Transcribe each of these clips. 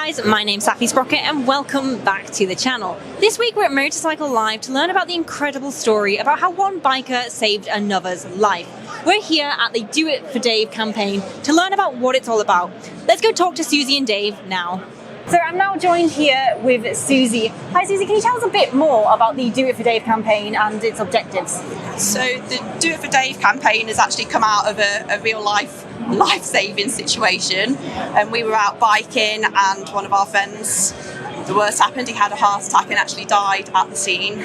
guys, my name's Sappy Sprocket and welcome back to the channel. This week we're at Motorcycle Live to learn about the incredible story about how one biker saved another's life. We're here at the Do It For Dave campaign to learn about what it's all about. Let's go talk to Susie and Dave now. So I'm now joined here with Susie. Hi Susie, can you tell us a bit more about the Do It For Dave campaign and its objectives? So the Do It For Dave campaign has actually come out of a real life-saving situation. And we were out biking and one of our friends, the worst happened, he had a heart attack and actually died at the scene.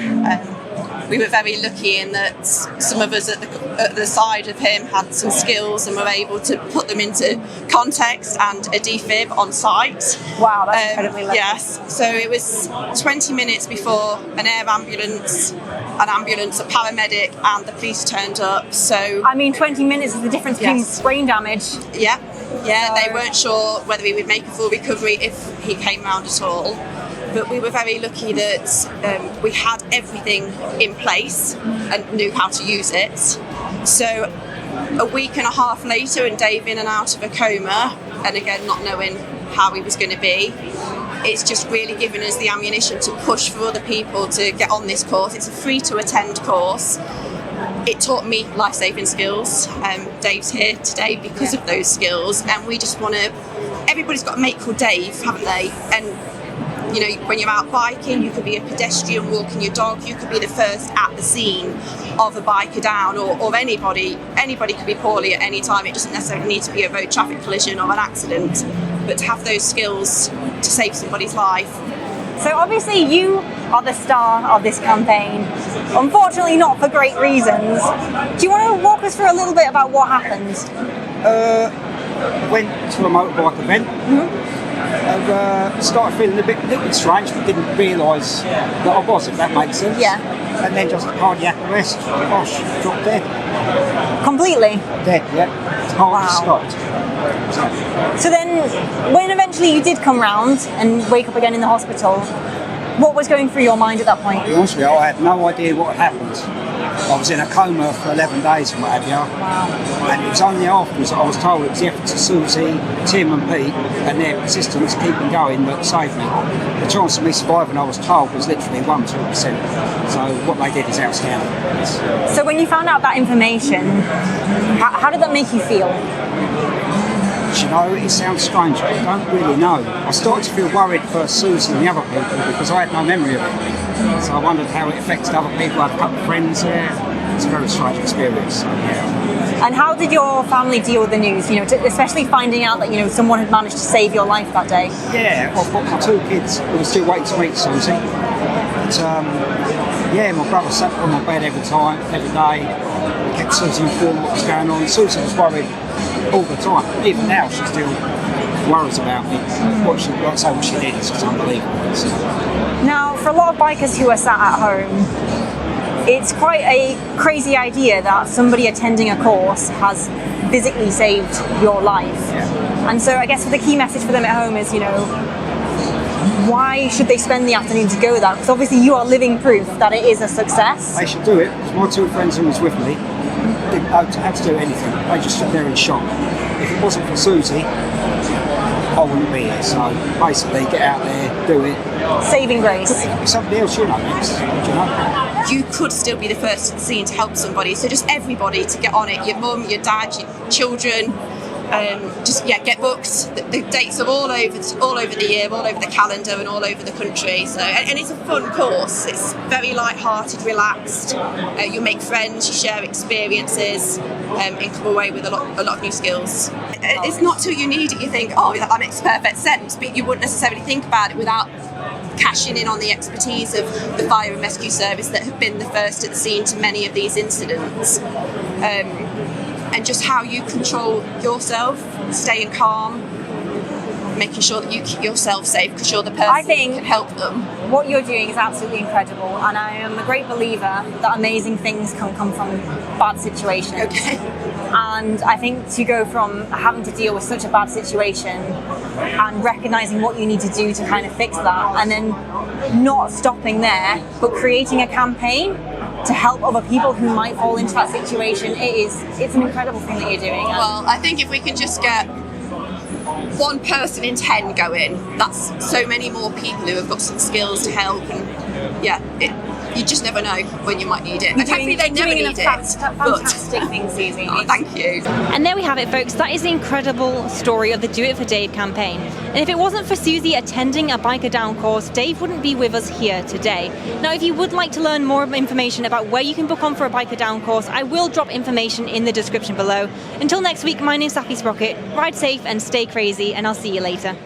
We were very lucky in that some of us at the side of him had some skills and were able to put them into context and a defib on site. Wow, that's incredibly lucky. Yes, so it was 20 minutes before an air ambulance, a paramedic and the police turned up. So I mean, 20 minutes is the difference between brain damage. Yeah, they weren't sure whether he would make a full recovery if he came round at all. But we were very lucky that we had everything in place and knew how to use it. So a week and a half later, and Dave in and out of a coma, and again not knowing how he was going to be, it's just really given us the ammunition to push for other people to get on this course. It's a free to attend course. It taught me life-saving skills. Dave's here today because of those skills, and we just want to, everybody's got a mate called Dave, haven't they? And you know, when you're out biking, you could be a pedestrian walking your dog, you could be the first at the scene of a biker down, or anybody could be poorly at any time. It doesn't necessarily need to be a road traffic collision or an accident, but to have those skills to save somebody's life. So obviously you are the star of this campaign, unfortunately not for great reasons. Do you want to walk us through a little bit about what happened? Went to a motorbike event. And started feeling a little bit strange, but didn't realise that I was, if that makes sense. Yeah. And then just cardiac arrest. Gosh, dropped dead. Completely? Dead, yeah. His heart stopped. So then, when eventually you did come round and wake up again in the hospital, what was going through your mind at that point? To be honest with you, I had no idea what had happened. I was in a coma for 11 days and what have you. Wow. And it was only afterwards that I was told it was the efforts of Susie, Tim and Pete and their persistence keeping going that saved me. The chance of me surviving, I was told, was literally 1-2%. So what they did is outstanding. So when you found out that information, how did that make you feel? You know, it sounds strange, but I don't really know. I started to feel worried for Susie and the other people because I had no memory of it. So I wondered how it affected other people. I had a couple of friends there. It's a very strange experience. So, yeah. And how did your family deal with the news? You know, especially finding out that someone had managed to save your life that day. Yeah, I've got my two kids who were still waiting to meet Susie. But my brother sat on my bed every day, kept Susie informed what was going on. Susie was worried all the time. Even now, she still worries about me. What she did is just unbelievable. So. Now, for a lot of bikers who are sat at home, it's quite a crazy idea that somebody attending a course has physically saved your life. Yeah. And so I guess the key message for them at home is, why should they spend the afternoon to go there? Because obviously you are living proof that it is a success. They should do it. My two friends who was with me didn't know how to do anything. They just stood there in shock. If it wasn't for Susie, I wouldn't be here. So basically, get out there, do it. Saving grace. Could be somebody else next. You could still be the first at the scene to help somebody. So just everybody to get on it. Your mum, your dad, your children. Get booked. The dates are all over the year, all over the calendar, and all over the country. So, and it's a fun course. It's very light-hearted, relaxed. You make friends, you share experiences, and come away with a lot of new skills. It's not till you need it you think, oh, that makes perfect sense, but you wouldn't necessarily think about it without cashing in on the expertise of the fire and rescue service that have been the first at the scene to many of these incidents. And just how you control yourself, staying calm, making sure that you keep yourself safe because you're the person who can help them. What you're doing is absolutely incredible, and I am a great believer that amazing things can come from bad situations. Okay. And I think to go from having to deal with such a bad situation and recognising what you need to do to kind of fix that, and then not stopping there, but creating a campaign to help other people who might fall into that situation, it's an incredible thing that you're doing. Well, I think if we can just get one person in 10 going, that's so many more people who have got some skills to help, and you just never know when you might need it. And hopefully they never need it. Fantastic thing, Susie. Oh, thank you. And there we have it, folks. That is the incredible story of the Do It for Dave campaign. And if it wasn't for Susie attending a Biker Down course, Dave wouldn't be with us here today. Now, if you would like to learn more information about where you can book on for a Biker Down course, I will drop information in the description below. Until next week, my name's Safi Sprocket. Ride safe and stay crazy, and I'll see you later.